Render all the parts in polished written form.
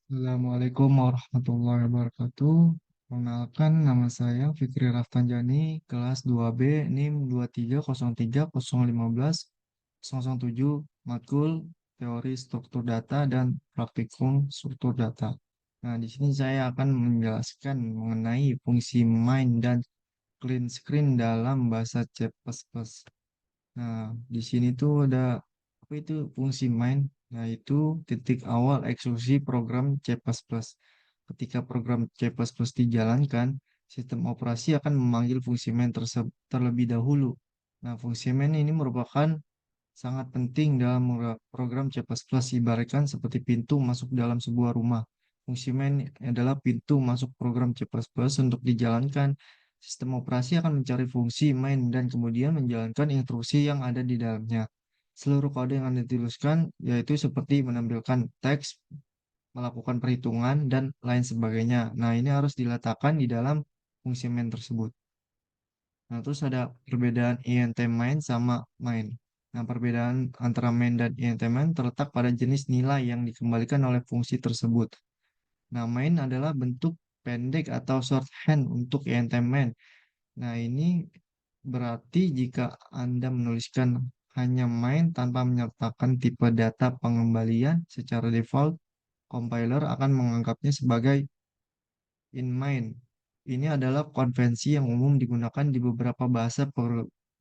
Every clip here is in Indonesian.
Assalamualaikum warahmatullahi wabarakatuh. Perkenalkan, nama saya Fikri Raftanjani, kelas 2B, NIM 23030015-007, matkul teori struktur data dan praktikum struktur data. Nah, di sini saya akan menjelaskan mengenai fungsi main dan clean screen dalam bahasa C++. Nah, di sini tuh ada apa itu fungsi main? Nah, itu titik awal eksekusi program C++. Ketika program C++ dijalankan, sistem operasi akan memanggil fungsi main terlebih dahulu. Nah, fungsi main ini merupakan sangat penting dalam program C++, ibaratkan seperti pintu masuk dalam sebuah rumah. Fungsi main adalah pintu masuk program C++ untuk dijalankan. Sistem operasi akan mencari fungsi main dan kemudian menjalankan instruksi yang ada di dalamnya. Seluruh kode yang Anda tuliskan yaitu seperti menampilkan teks, melakukan perhitungan, dan lain sebagainya. Nah, ini harus diletakkan di dalam fungsi main tersebut. Nah, terus ada perbedaan INT main sama main. Nah, perbedaan antara main dan INT main terletak pada jenis nilai yang dikembalikan oleh fungsi tersebut. Nah, main adalah bentuk pendek atau shorthand untuk INT main. Nah, ini berarti jika Anda menuliskan hanya main tanpa menyertakan tipe data pengembalian secara default, compiler akan menganggapnya sebagai in mind. Ini adalah konvensi yang umum digunakan di beberapa bahasa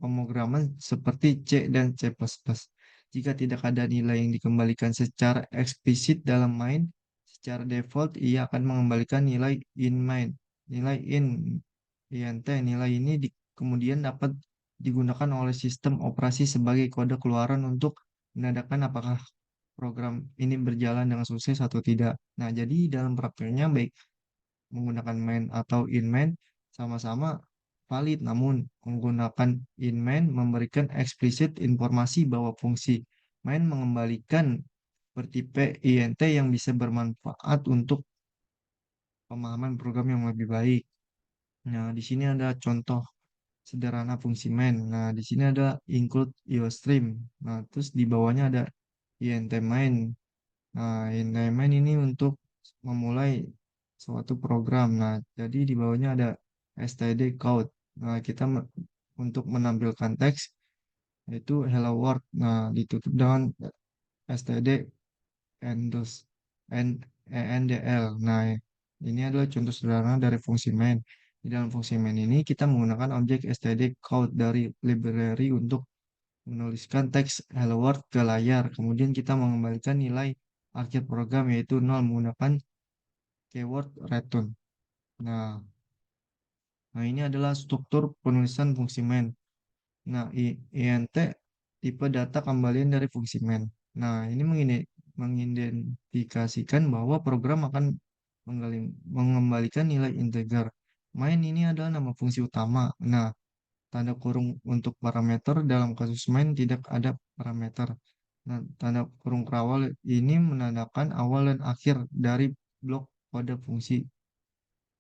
pemrograman seperti C dan C++. Jika tidak ada nilai yang dikembalikan secara eksplisit dalam main, secara default ia akan mengembalikan nilai in main. Nilai int, nilai ini kemudian dapat digunakan oleh sistem operasi sebagai kode keluaran untuk menandakan apakah program ini berjalan dengan sukses atau tidak. Nah, jadi dalam prakteknya baik menggunakan main atau in main sama-sama valid, namun menggunakan in main memberikan eksplisit informasi bahwa fungsi main mengembalikan bertipe int yang bisa bermanfaat untuk pemahaman program yang lebih baik. Nah, di sini ada contoh sederhana fungsi main. Nah, di sini ada include iostream. Nah, terus di bawahnya ada int main. Nah, int main ini untuk memulai suatu program. Nah, jadi di bawahnya ada std code. Nah, kita untuk menampilkan teks yaitu hello world. Nah, ditutup dengan std endless endl. Nah, ini adalah contoh sederhana dari fungsi main. Di dalam fungsi main ini kita menggunakan objek std code dari library untuk menuliskan teks hello world ke layar. Kemudian kita mengembalikan nilai akhir program yaitu nol menggunakan keyword return. Nah, nah, ini adalah struktur penulisan fungsi main. Nah, int tipe data kembalian dari fungsi main. Nah, ini mengidentifikasikan bahwa program akan mengembalikan nilai integer. Main ini adalah nama fungsi utama. Nah, tanda kurung untuk parameter dalam kasus main tidak ada parameter. Nah, tanda kurung terawal ini menandakan awal dan akhir dari blok kode fungsi.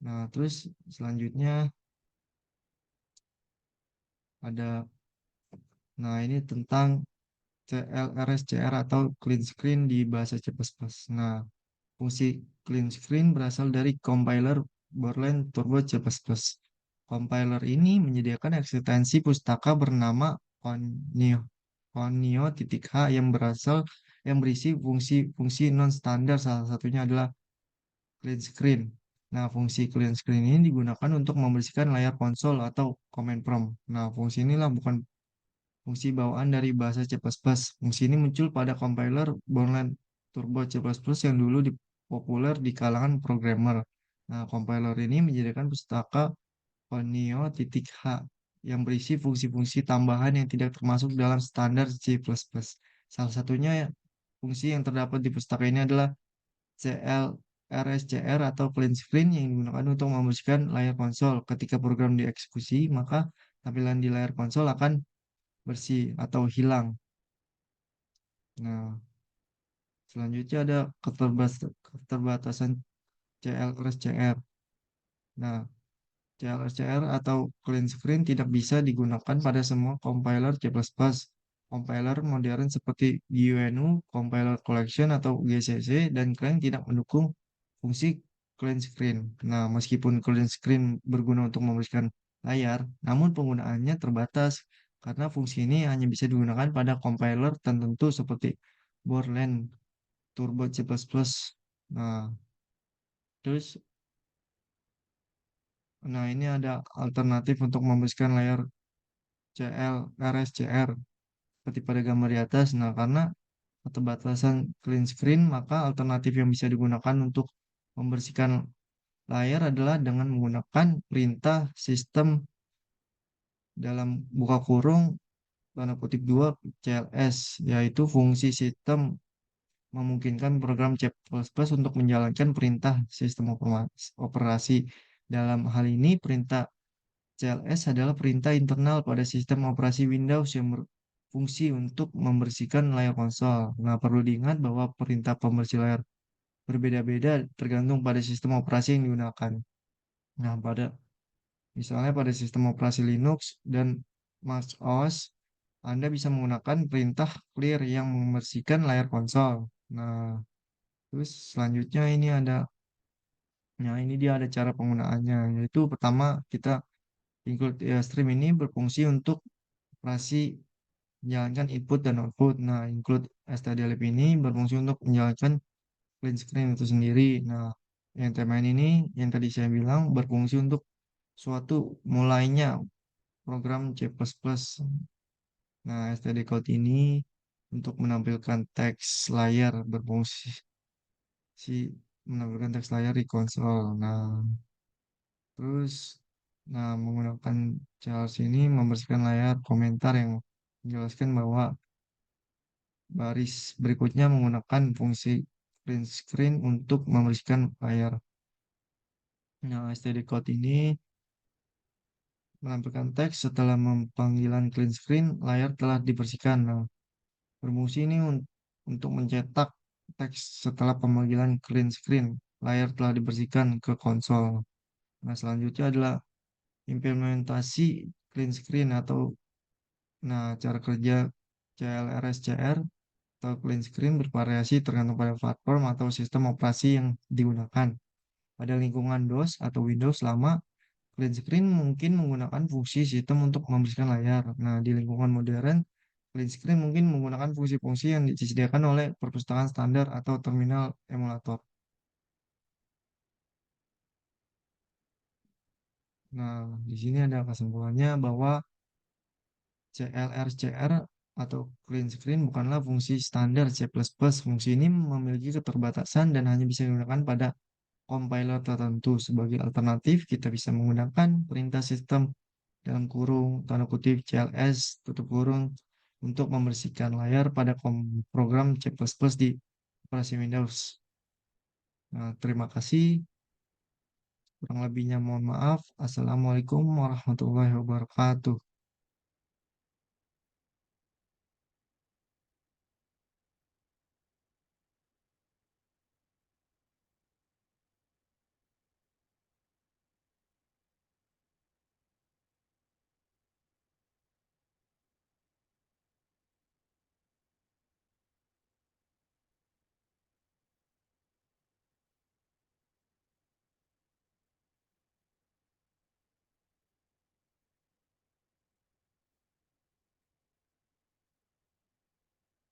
Nah, terus selanjutnya ada, nah ini tentang CLRSCR atau clean screen di bahasa C++. Nah, fungsi clean screen berasal dari compiler Borland Turbo C++. Compiler ini menyediakan eksistensi pustaka bernama Conio. Conio.h yang berisi fungsi-fungsi non-standar, salah satunya adalah clean screen. Nah, fungsi clean screen ini digunakan untuk membersihkan layar konsol atau command prompt. Nah, fungsi inilah bukan fungsi bawaan dari bahasa C++. Fungsi ini muncul pada compiler Borland Turbo C++ yang dulu populer di kalangan programmer. Nah, compiler ini menyediakan pustaka Conio.h yang berisi fungsi-fungsi tambahan yang tidak termasuk dalam standar C++. Salah satunya fungsi yang terdapat di pustaka ini adalah CLRSCR atau clean screen yang digunakan untuk membersihkan layar konsol. Ketika program dieksekusi, maka tampilan di layar konsol akan bersih atau hilang. Nah, selanjutnya ada keterbatasan CLRSCR. Nah, CLRCR atau clean screen tidak bisa digunakan pada semua compiler C++. Compiler modern seperti GNU, Compiler Collection atau GCC, dan Clang tidak mendukung fungsi clean screen. Nah, meskipun clean screen berguna untuk membersihkan layar, namun penggunaannya terbatas karena fungsi ini hanya bisa digunakan pada compiler tertentu seperti Borland, Turbo C++. Nah, terus ini ada alternatif untuk membersihkan layar CL, RSCR seperti pada gambar di atas. Nah, karena keterbatasan clean screen, maka alternatif yang bisa digunakan untuk membersihkan layar adalah dengan menggunakan perintah sistem dalam buka kurung tanda kutip 2 CLS, yaitu fungsi sistem memungkinkan program C++ untuk menjalankan perintah sistem operasi. Dalam hal ini, perintah CLS adalah perintah internal pada sistem operasi Windows yang berfungsi untuk membersihkan layar konsol. Nah, perlu diingat bahwa perintah pembersih layar berbeda-beda tergantung pada sistem operasi yang digunakan. Nah, misalnya pada sistem operasi Linux dan Mac OS, Anda bisa menggunakan perintah clear yang membersihkan layar konsol. Nah, terus selanjutnya ini dia ada cara penggunaannya, yaitu pertama kita include stream ini berfungsi untuk operasi menjalankan input dan output. Nah, include stdlib ini berfungsi untuk menjalankan clean screen itu sendiri. Nah, yang tema ini yang tadi saya bilang berfungsi untuk suatu mulainya program C++. Nah, std code ini untuk menampilkan teks layar berfungsi si menampilkan teks layar di konsol. Terus menggunakan charge ini membersihkan layar komentar yang menjelaskan bahwa baris berikutnya menggunakan fungsi print screen untuk membersihkan layar. Nah, std code ini menampilkan teks setelah panggilan clean screen, layar telah dibersihkan. Nah, berfungsi ini untuk mencetak teks setelah pemanggilan clean screen, layar telah dibersihkan ke konsol. Nah, selanjutnya adalah implementasi clean screen atau cara kerja CLRSCR atau clean screen bervariasi tergantung pada platform atau sistem operasi yang digunakan. Pada lingkungan DOS atau Windows lama, clean screen mungkin menggunakan fungsi sistem untuk membersihkan layar. Nah, di lingkungan modern, clean screen mungkin menggunakan fungsi-fungsi yang disediakan oleh perpustakaan standar atau terminal emulator. Nah, di sini ada kesimpulannya bahwa CLRCR atau clean screen bukanlah fungsi standar C++. Fungsi ini memiliki keterbatasan dan hanya bisa digunakan pada compiler tertentu. Sebagai alternatif, kita bisa menggunakan perintah sistem dalam kurung, tanda kutip CLS, tutup kurung, untuk membersihkan layar pada program C++ di operasi Windows. Nah, terima kasih. Kurang lebihnya mohon maaf. Assalamualaikum warahmatullahi wabarakatuh.